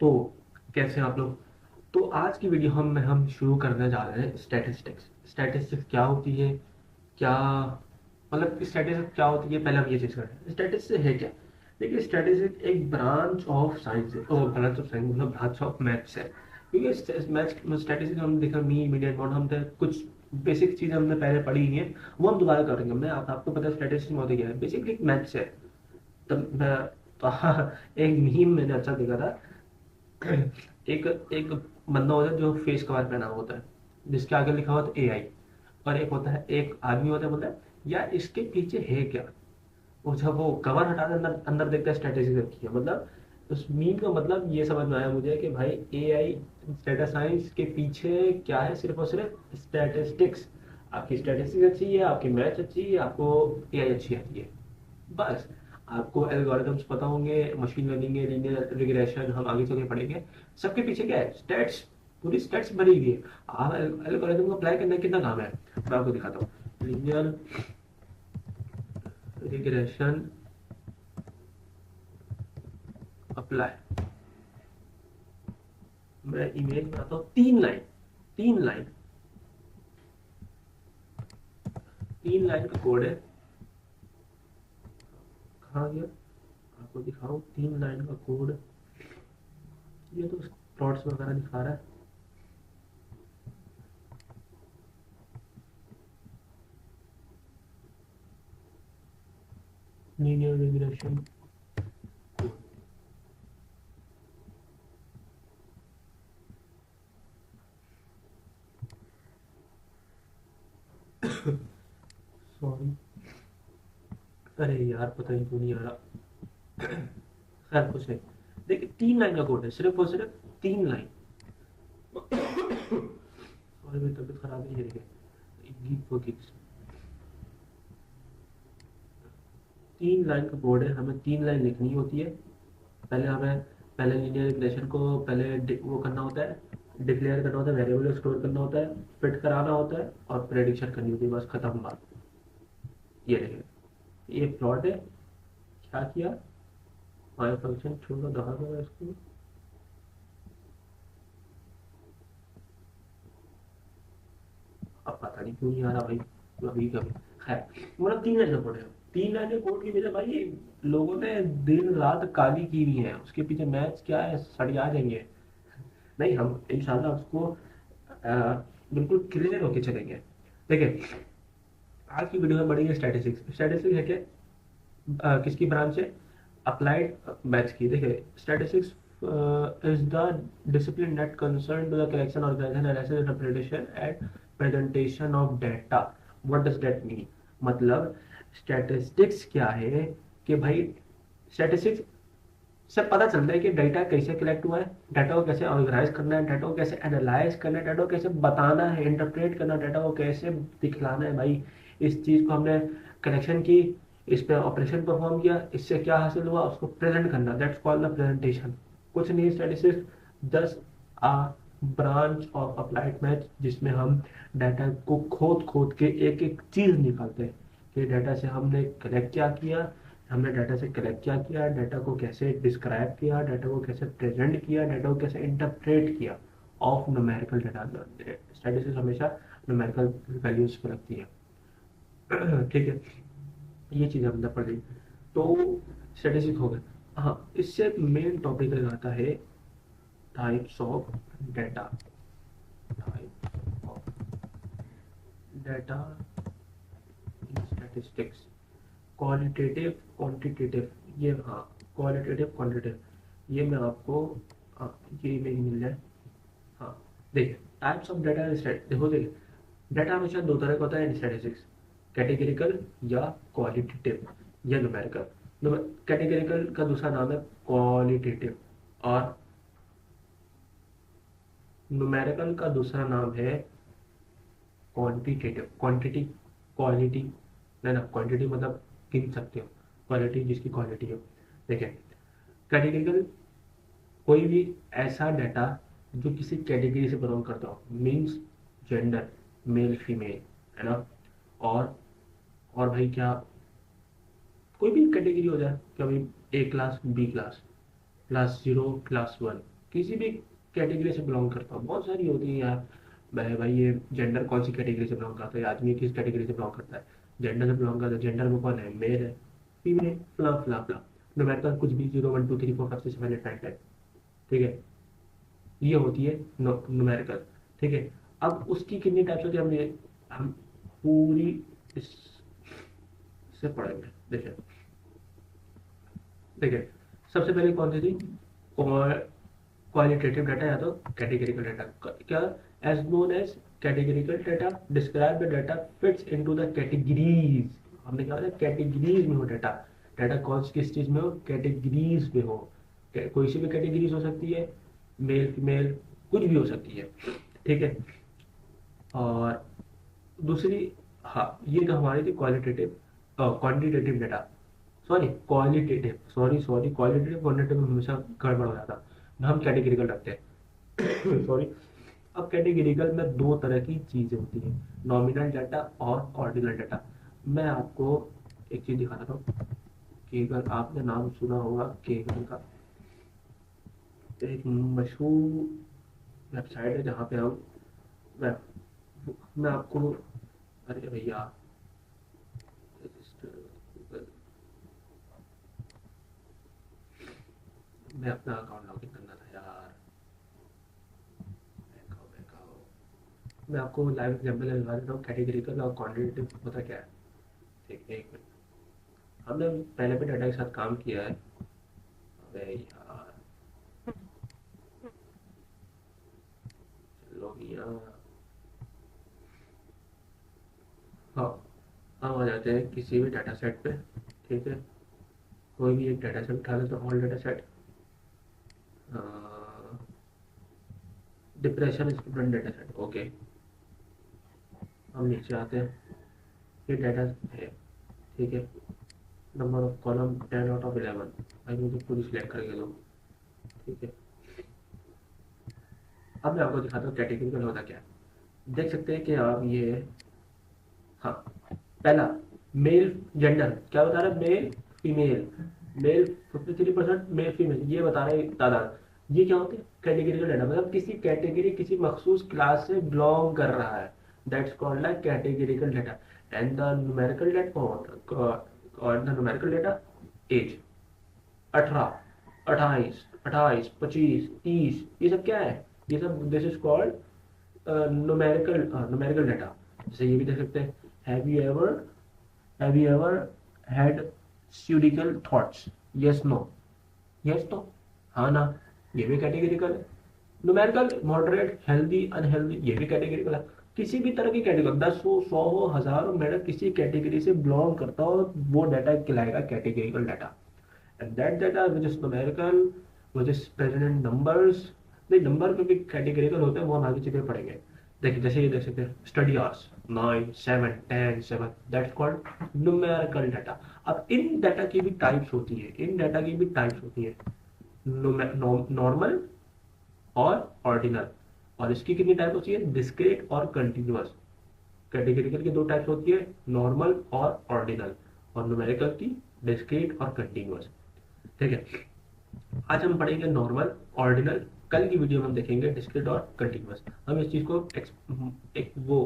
तो कैसे हैं आप लोग। तो आज की वीडियो हम शुरू करने जा रहे हैं स्टैटिस्टिक्स। स्टैटिस्टिक्स क्या होती है, क्या मतलब स्टैटिस्टिक्स क्या होती है, पहले हम ये चीज़ करें स्टैटिस्टिक्स है क्या। देखिए स्टैटिस्टिक्स एक ब्रांच ऑफ साइंस है, ब्रांच ऑफ साइंस मतलब ब्रांच ऑफ मैथ्स है। क्योंकि मैथ्स स्टैटिस्टिक्स हम देखा मीडियन अमाउंट हम कुछ बेसिक चीज़ें हमने पहले पढ़ी हुई हैं, वो हम दोबारा करेंगे। मैं आपको पता है स्टैटिस्टिक्स में होता क्या है, बेसिकली मैथ्स है। तब मैं तो एक मीम मैंने अच्छा देखा था। एक एक बंदा होता है जो फेस कवर पहना हुआ होता है, जिसके आगे लिखा हुआ था एआई। और एक होता है, एक आदमी होता है, बोलता है यार इसके पीछे है क्या। वो जब वो कवर हटा के अंदर अंदर देखता है स्ट्रेटेजी रखी है। मतलब उस मीम का मतलब ये समझ में आया मुझे कि भाई एआई डेटा साइंस के पीछे क्या है, सिर्फ और सिर्फ स्टैटिस्टिक्स। आपकी स्टैटिस्टिक्स अच्छी है, आपकी मैथ अच्छी है, आपको एआई अच्छी आती है, बस। आपको एल्गोरिथम्स पता होंगे, मशीन लर्निंग है, लीनियर रिग्रेशन हम आगे चल के पढ़ेंगे। सबके पीछे क्या है, स्टेट्स। पूरी स्टेट्स भरी हुई है। आप एल्गोरिथम को अप्लाई करने का कितना काम है, मैं आपको दिखाता हूँ। लीनियर रिग्रेशन अप्लाई, मैं इमेज बनाता हूँ। 3 लाइन, 3 लाइन, 3 लाइन का कोड है। कहाँ गया, आपको दिखाऊँ 3 लाइन का कोड। ये तो प्लॉट्स वगैरह दिखा रहा है। लीनियर रिग्रेशन, सॉरी, अरे यार पता नहीं क्यों नहीं आ रहा। खैर कुछ नहीं। देखिए 3 लाइन का कोड है, सिर्फ और सिर्फ 3 लाइन। सॉरी मेरी तबीयत खराब है, ये देखिए गीक फॉर गिग्स। 3 लाइन का कोड है, हमें 3 लाइन लिखनी होती है। पहले हमें पहले लीनियर रिग्रेशन को पहले वो करना होता है, डिक्लेयर करना होता है, वेरिएबल स्टोर करना होता है, फिट कराना होता है और प्रेडिक्शन करनी होती है, बस खत्म बात। ये देखिए, ये प्लॉट है। क्या किया, फाइल फंक्शन छोड़ो, दहा दो इसको। अब पता नहीं क्यों नहीं आ रहा भाई, अभी कभी। खैर, मतलब 3 लाइन का कोड है। 3 लाइन के कोड की वजह भाई ये लोगों ने दिन रात काली की हुई है, उसके पीछे मैथ्स क्या है, सड़िया जाएंगे। नहीं, हम इंशाल्लाह उसको बिल्कुल क्लियर होके चलेंगे। देखिए आज की वीडियो में बढ़ेंगे स्टैटिस्टिक्स। स्टैटिस्टिक्स है क्या, किसकी ब्रांच है, अप्लाइड मैथ्स की। देखिए statistics is the discipline that concern to the collection, organisation, analysis, interpretation and presentation of data. What does that mean, मतलब स्टैटिस्टिक्स क्या है कि भाई स्टैटिस्टिक्स से पता चलता है कि डाटा कैसे कलेक्ट हुआ है, डाटा को कैसे ऑर्गेनाइज करना है, डाटा को कैसे एनालाइज करना है, डाटा को कैसे बताना है, इंटरप्रेट करना है, डाटा को कैसे दिखलाना है। भाई इस चीज़ को हमने कनेक्शन की, इस पे ऑपरेशन परफॉर्म किया, इससे क्या हासिल हुआ, उसको प्रेजेंट करना, दैट्स कॉल्ड द प्रेजेंटेशन। कुछ नहीं, statistics just a branch of applied math, जिसमें हम डाटा को खोद खोद के एक एक चीज़ निकालते हैं कि डाटा से हमने कलेक्ट क्या किया, हमने डाटा से कलेक्ट क्या किया, डाटा को कैसे डिस्क्राइब किया, डाटा को कैसे प्रेजेंट किया, डाटा को कैसे इंटरप्रेट किया। ऑफ न्यूमेरिकल डाटा, स्टैटिस्टिक्स हमेशा न्यूमेरिकल वैल्यूज पर रखती है। ठीक है, ये चीज़ हमने पढ़ी। तो स्टैटिस्टिक्स हो गए। हाँ, इससे मेन टॉपिक आता है types of data. Type of data in statistics, qualitative quantitative. ये हाँ, क्वालिटेटिव क्वांटिटेटिव, ये मैं आपको, हाँ ये इमेज मिल जाए। हाँ देखिए, टाइप्स ऑफ डाटा, देखो देखिए, डाटा हमेशा दो तरह का होता है स्टैटिस्टिक्स, कैटेगरिकल या क्वालिटेटिव या न्यूमेरिकल। कैटेगरिकल का दूसरा नाम है क्वालिटेटिव, और न्यूमेरिकल का दूसरा नाम है क्वांटिटेटिव। क्वांटिटी, क्वालिटी, ना ना, क्वांटिटी मतलब गिन सकते हो, क्वालिटी जिसकी क्वालिटी हो। देखिए कैटेगरिकल, कोई भी ऐसा डाटा जो किसी कैटेगरी से बिलोंग करता हो, मीन्स जेंडर, मेल फीमेल, है ना। और और भाई क्या, कोई भी कैटेगरी हो जाए, कभी A class, B class, class 0, class 1, किसी भी कैटेगरी से बिलोंग करता हूँ, बहुत सारी होती है यार। भाई ये जेंडर कौन सी कैटेगरी से बिलोंग करता है, आदमी किस कैटेगरी से बिलोंग करता है, जेंडर से बिलोंग करता है, जेंडर में कौन है, मेल है, फीमेल, फला फला फला, न्यूमेरिकल कुछ भी 0 1 2 3 4 5 6 7 8 9 10, ठीक है, ये होती है न्यूमेरिकल। ठीक है, अब उसकी कितनी टाइप्स होती है हम पूरी इससे पढ़ेंगे। देखिए देखिए, सबसे पहले कौन सी थी, क्वालिटेटिव डाटा या तो कैटेगरिकल डाटा। क्या, as known as categorical data describe the data fits into the categories. हमने क्या बताया, कैटेगरीज में हो डाटा, डाटा कौन सी किस चीज में हो, कैटेगरीज में हो, कोई सी भी कैटेगरीज हो सकती है, मेल फीमेल कुछ भी हो सकती है। ठीक है, और दूसरी, हाँ ये तो हमारी थी qualitative, quantitative data, sorry qualitative, sorry qualitative quantitative हमेशा गड़बड़ हो जाता, हम कैटेगरिकल रखते हैं सॉरी। अब कैटेगरिकल में दो तरह की चीजें होती हैं, नॉमिनल डाटा और ऑर्डिनल डाटा। मैं आपको एक चीज दिखाता हूँ, केगल, आपने नाम सुना होगा केगल का, एक मशहूर वेबसाइट है जहाँ पे हम, मैं आपको, अरे भैया मैं अपना अकाउंट लॉगिन करना था यार, मैं आपको लाइव एग्जाम्पल लगा देता हूँ, कैटेगरिकल और क्वांटिटेटिव पता क्या है। ठीक है, एक मिनट, हमने पहले भी डाटा के साथ काम किया है। अबे यार चलो भैया, हाँ हम आ जाते हैं किसी भी डाटा सेट पे। ठीक है, कोई भी एक डाटा सेट उठा लेते हैं, all data set, depression student data set, okay. हम नीचे आते हैं, ये डाटा है, ठीक है, number of column 10 out of 11, भाई मुझे पूरी सिलेक्ट करके दो। ठीक है, अब मैं आपको दिखाता हूँ कैटेगरिकल होता क्या है। देख सकते हैं कि आप ये, हाँ पहला, मेल जेंडर क्या बता रहा है, male female, male 53%, male female, ये बता रहे हैं तादाद। ये क्या होते हैं, कैटेगरिकल डाटा, मतलब किसी कैटेगरी किसी मखसूस क्लास से बिलोंग कर रहा है, that's called like categorical data. And the numerical data, और द न्यूमेरिकल डाटा, एज 18, 28, 28, 25, 30, ये सब क्या है, ये सब this is called numerical data. जैसे ये भी देख सकते हैं, have you ever have you ever had suicidal thoughts, yes no, yes तो, हाँ ना, ये भी कैटेगरिकल है। न्यूमेरिकल, मॉडरेट, हेल्दी, अनहेल्दी, ये भी कैटेगरिकल है। किसी भी तरह की कैटेगरी, 10 हो, 100 हो, 1000 हो, मेरा किसी कैटेगरी से बिलोंग करता हो, वो डाटा कहलाएगा categorical data. And that data which is numerical, which is present in numbers, नहीं नंबर पे भी कैटेगरिकल होते हैं, वो हम आगे चीजें पढ़ेंगे। देखिए जैसे ये देख सकते हैं, study hours 9 7 10 7, that's called numerical data. अब इन डाटा की भी टाइप्स होती है, इन डाटा की भी टाइप्स होती है, नॉर्मल और ऑर्डिनल। और इसकी कितनी टाइप होती है, डिस्क्रीट और कंटिन्यूअस। कैटेगरिकल की दो टाइप्स होती है, नॉर्मल और ऑर्डिनल, और न्यूमेरिकल की डिस्क्रीट और कंटिन्यूअस। ठीक है, आज हम पढ़ेंगे नॉर्मल, ऑर्डिनल, कल की वीडियो में हम देखेंगे डिस्क्रीट और कंटिन्यूअस। हम इस चीज को एक वो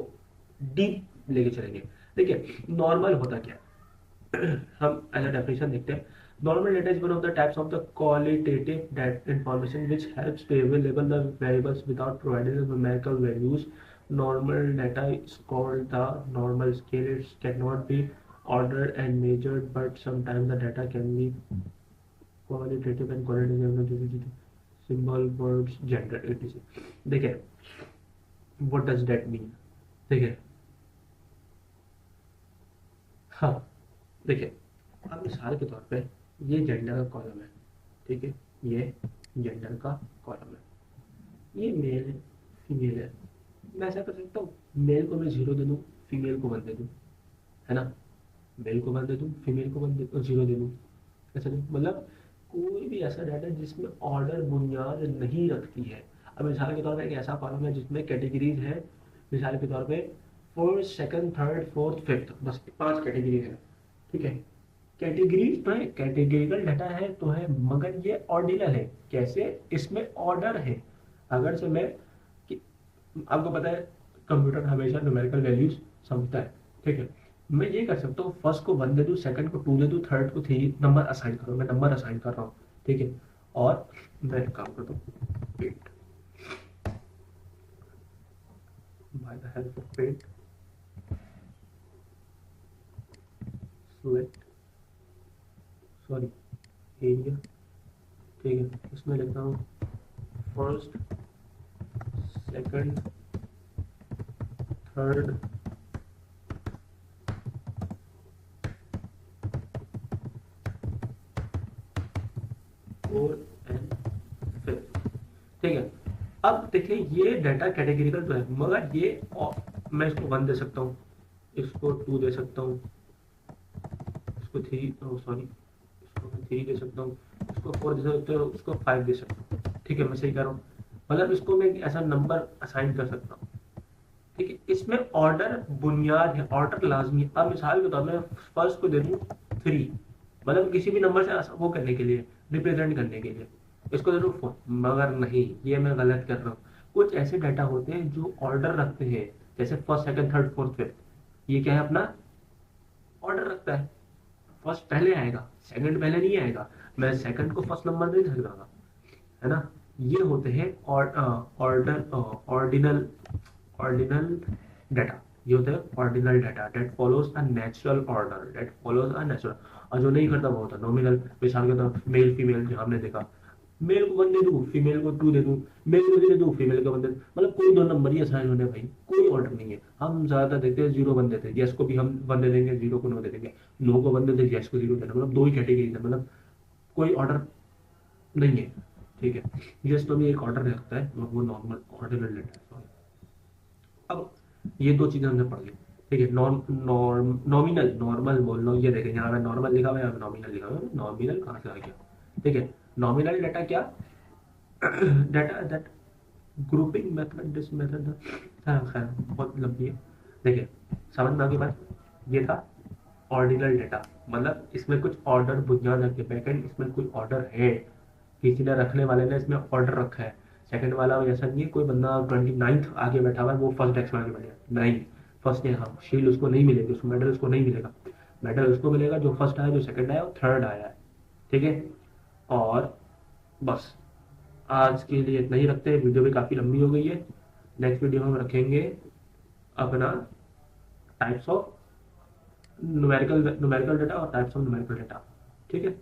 डीप लेके चलेंगे। देखिए नॉर्मल होता क्या है हम एज अ डेफिनेशन देखते हैं। Normal data is one of the types of the qualitative data information which helps to label the variables without providing the numerical values. Normal data is called the normal scale. It cannot be ordered and measured, but sometimes the data can be qualitative and quantitative, symbol, words, gender, etc. देखिए what does that mean? देखिए, हाँ देखिए, अब मिसाल के तौर पे ये जेंडर का कॉलम है, ठीक है, ये जेंडर का कॉलम है, ये मेल है, फीमेल है। मैं ऐसा कर सकता हूँ, मेल को मैं 0 दे दूँ, फीमेल को 1 दे दूँ, है ना, मेल को 1 दे दूँ, फीमेल को 0 दे दूँ, ऐसा नहीं, मतलब कोई भी ऐसा डाटा जिसमें ऑर्डर बुनियाद नहीं रखती है। अब मिसाल के तौर पे एक ऐसा कॉलम है जिसमें कैटेगरीज है, मिसाल के तौर पे first, second, third, fourth, fifth, बस 5 कैटेगरी है, ठीक है। कैटेगरीज तो है, कैटेगरिकल डाटा है तो है, मगर ये ऑर्डिनल है। कैसे? इसमें ऑर्डर है। अगर से मैं कि आपको पता है कंप्यूटर हमेशा न्यूमेरिकल वैल्यूज समझता है, ठीक है। मैं ये कर सकता हूँ, फर्स्ट को 1 दे दूँ, सेकंड को 2 दे दूँ, थर्ड को 3 नंबर असाइन करो, मैं नंबर असाइन कर रहा हूँ, ठीक है। और मैं एक काम करता हूँ, paint, by the help of paint select, sorry, area, ठीक है। इसमें लिखता हूँ first, second, third, fourth and fifth, ठीक है। अब देखिए ये डाटा कैटेगरिकल तो है, मगर ये मैं इसको 1 दे सकता हूँ, इसको 2 दे सकता हूँ, इसको 3, सॉरी, इसको मैं 3 दे सकता हूँ, इसको 4 दे सकता हूँ, इसको 5 दे सकता हूँ, ठीक है। मैं सही कर रहा हूँ, मतलब इसको मैं ऐसा नंबर असाइन कर सकता हूँ, ठीक है। इसमें ऑर्डर बुनियाद है, ऑर्डर लाजमी है। अब मिसाल के तौर में फर्स्ट को दे दूँ 3, मतलब किसी भी नंबर से वो करने के लिए, रिप्रेजेंट करने के लिए इसको दे दूँ 4, मगर नहीं, ये मैं गलत कर रहा हूँ। कुछ ऐसे डाटा होते हैं जो ऑर्डर रखते हैं, जैसे first, second, third, fourth, fifth, ये क्या है अपना ऑर्डर रखता है। फर्स्ट पहले आएगा, सेकंड पहले नहीं आएगा, मैं सेकंड को फर्स्ट नंबर नहीं दे सकता, है ना। ये होते हैं ऑर्डर, ऑर्डिनल, ऑर्डिनल डाटा। ये होता है ordinal data that follows a natural order, that follows a natural. और जो नहीं करता वो होता है नॉमिनल। मिसाल के तौर मेल फीमेल जो हमने देखा, मेल को 1 दे दूँ, फीमेल को 2 दे दूँ, मेल को 3 दे दूँ, फीमेल को 1 दे दूँ, मतलब कोई 2 नंबर ही असाइन होने भाई, कोई ऑर्डर नहीं है। हम ज्यादा देखते हैं 0 1 देते हैं, यस को भी हम 1 दे देंगे, 0 को 9 दे देंगे, नो को 1 दे देंगे, यस को 0 देना, मतलब 2 ही कैटेगरी है, मतलब कोई ऑर्डर नहीं है, ठीक है। यस तो भी एक ऑर्डर रखता है, वो नॉर्मल ऑर्डिनल लेटर है, सॉरी। अब ये 2 चीजें हमने पढ़ ली, ठीक है। नॉमिनल, नॉर्मल बोल लो, ये देखें यहाँ पे नॉर्मल लिखा हुआ है, यहाँ पे नॉमिनल लिखा हुआ है, नॉमिनल कहाँ से आ गया, ठीक है। नॉमिनल डाटा क्या, data that grouping method, this method, खैर बहुत लंबी है, देखिए समझ में आ गई बात। ये था ऑर्डिनल डाटा, मतलब इसमें कुछ ऑर्डर बुनियाद रखे, बैकएंड इसमें कोई ऑर्डर है, किसी ने रखने वाले ने इसमें ऑर्डर रखा है। सेकंड वाला ऐसा नहीं है कोई बंदा 29th आगे बैठा हुआ है, वो फर्स्ट डेस्क में आगे बैठा नहीं, फर्स्ट है, हाँ शील्ड उसको नहीं मिलेगी, उसको मेडल उसको नहीं मिलेगा, मेडल उसको मिलेगा जो फर्स्ट आया, जो सेकंड आया, और थर्ड आया है, ठीक है। और बस आज के लिए इतना ही रखते हैं, वीडियो भी काफ़ी लंबी हो गई है। नेक्स्ट वीडियो में हम रखेंगे अपना types of numerical, numerical data और टाइप्स ऑफ न्यूमेरिकल डाटा, ठीक है।